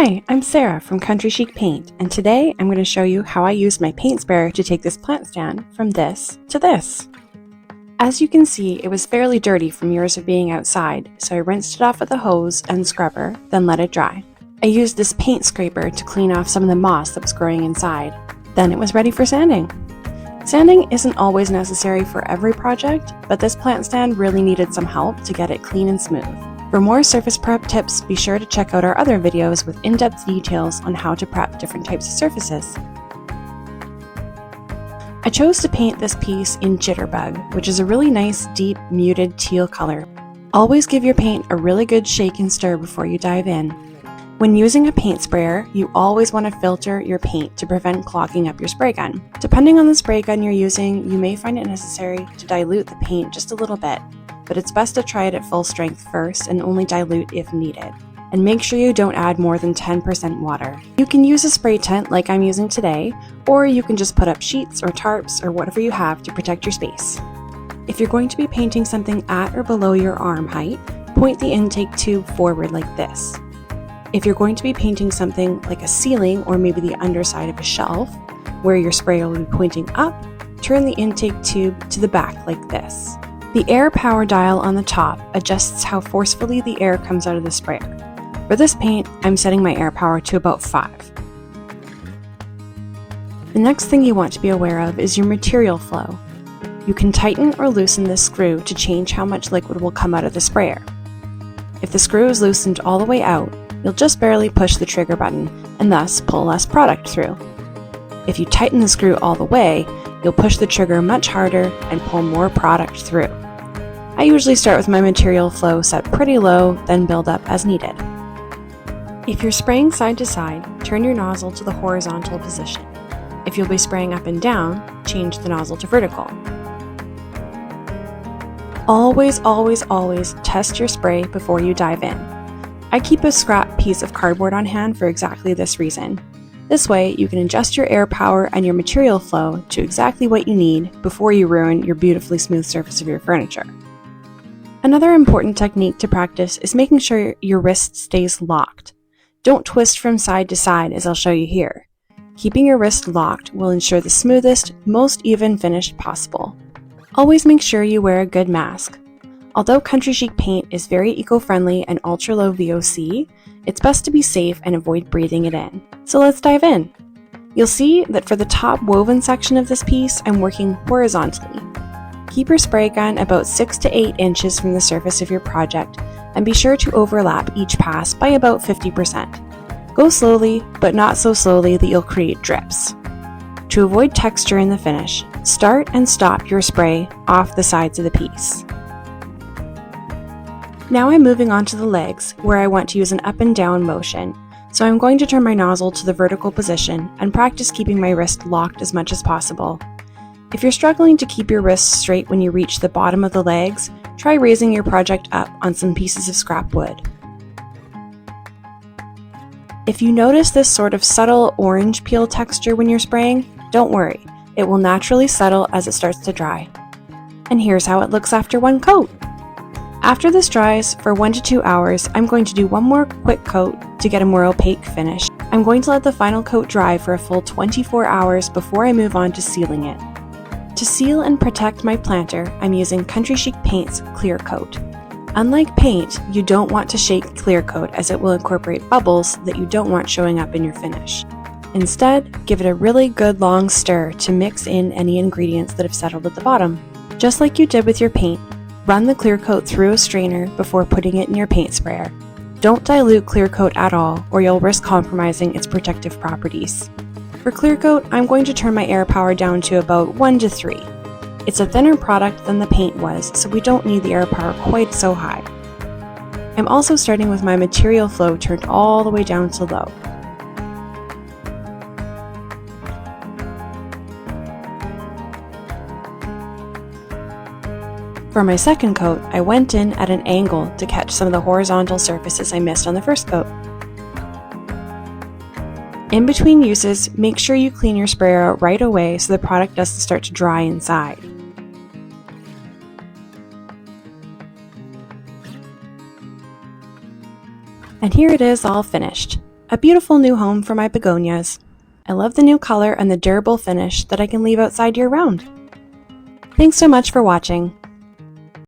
Hi, I'm Sarah from Country Chic Paint, and today I'm going to show you how I used my paint sprayer to take this plant stand from this to this. As you can see, it was fairly dirty from years of being outside, so I rinsed it off with a hose and scrubber, then let it dry. I used this paint scraper to clean off some of the moss that was growing inside. Then it was ready for sanding. Sanding isn't always necessary for every project, but this plant stand really needed some help to get it clean and smooth. For more surface prep tips, be sure to check out our other videos with in-depth details on how to prep different types of surfaces. I chose to paint this piece in Jitterbug, which is a really nice, deep, muted teal color. Always give your paint a really good shake and stir before you dive in. When using a paint sprayer, you always want to filter your paint to prevent clogging up your spray gun. Depending on the spray gun you're using, you may find it necessary to dilute the paint just a little bit, but it's best to try it at full strength first and only dilute if needed. And make sure you don't add more than 10% water. You can use a spray tent like I'm using today, or you can just put up sheets or tarps or whatever you have to protect your space. If you're going to be painting something at or below your arm height, point the intake tube forward like this. If you're going to be painting something like a ceiling or maybe the underside of a shelf, where your sprayer will be pointing up, turn the intake tube to the back like this. The air power dial on the top adjusts how forcefully the air comes out of the sprayer. For this paint, I'm setting my air power to about 5. The next thing you want to be aware of is your material flow. You can tighten or loosen this screw to change how much liquid will come out of the sprayer. If the screw is loosened all the way out, you'll just barely push the trigger button and thus pull less product through. If you tighten the screw all the way, you'll push the trigger much harder and pull more product through. I usually start with my material flow set pretty low, then build up as needed. If you're spraying side to side, turn your nozzle to the horizontal position. If you'll be spraying up and down, change the nozzle to vertical. Always, always, always test your spray before you dive in. I keep a scrap piece of cardboard on hand for exactly this reason. This way, you can adjust your air power and your material flow to exactly what you need before you ruin your beautifully smooth surface of your furniture. Another important technique to practice is making sure your wrist stays locked. Don't twist from side to side as I'll show you here. Keeping your wrist locked will ensure the smoothest, most even finish possible. Always make sure you wear a good mask. Although Country Chic Paint is very eco-friendly and ultra-low VOC, it's best to be safe and avoid breathing it in. So let's dive in. You'll see that for the top woven section of this piece, I'm working horizontally. Keep your spray gun about 6 to 8 inches from the surface of your project, and be sure to overlap each pass by about 50%. Go slowly, but not so slowly that you'll create drips. To avoid texture in the finish, start and stop your spray off the sides of the piece. Now I'm moving on to the legs, where I want to use an up and down motion, so I'm going to turn my nozzle to the vertical position and practice keeping my wrist locked as much as possible. If you're struggling to keep your wrists straight when you reach the bottom of the legs, try raising your project up on some pieces of scrap wood. If you notice this sort of subtle orange peel texture when you're spraying, don't worry, it will naturally settle as it starts to dry. And here's how it looks after one coat. After this dries for 1 to 2 hours, I'm going to do one more quick coat to get a more opaque finish. I'm going to let the final coat dry for a full 24 hours before I move on to sealing it. To seal and protect my planter, I'm using Country Chic Paint's Clear Coat. Unlike paint, you don't want to shake Clear Coat as it will incorporate bubbles that you don't want showing up in your finish. Instead, give it a really good long stir to mix in any ingredients that have settled at the bottom. Just like you did with your paint, run the Clear Coat through a strainer before putting it in your paint sprayer. Don't dilute Clear Coat at all, or you'll risk compromising its protective properties. For Clear Coat, I'm going to turn my air power down to about 1 to 3. It's a thinner product than the paint was, so we don't need the air power quite so high. I'm also starting with my material flow turned all the way down to low. For my second coat, I went in at an angle to catch some of the horizontal surfaces I missed on the first coat. In between uses, make sure you clean your sprayer out right away so the product doesn't start to dry inside. And here it is all finished. A beautiful new home for my begonias. I love the new color and the durable finish that I can leave outside year-round. Thanks so much for watching.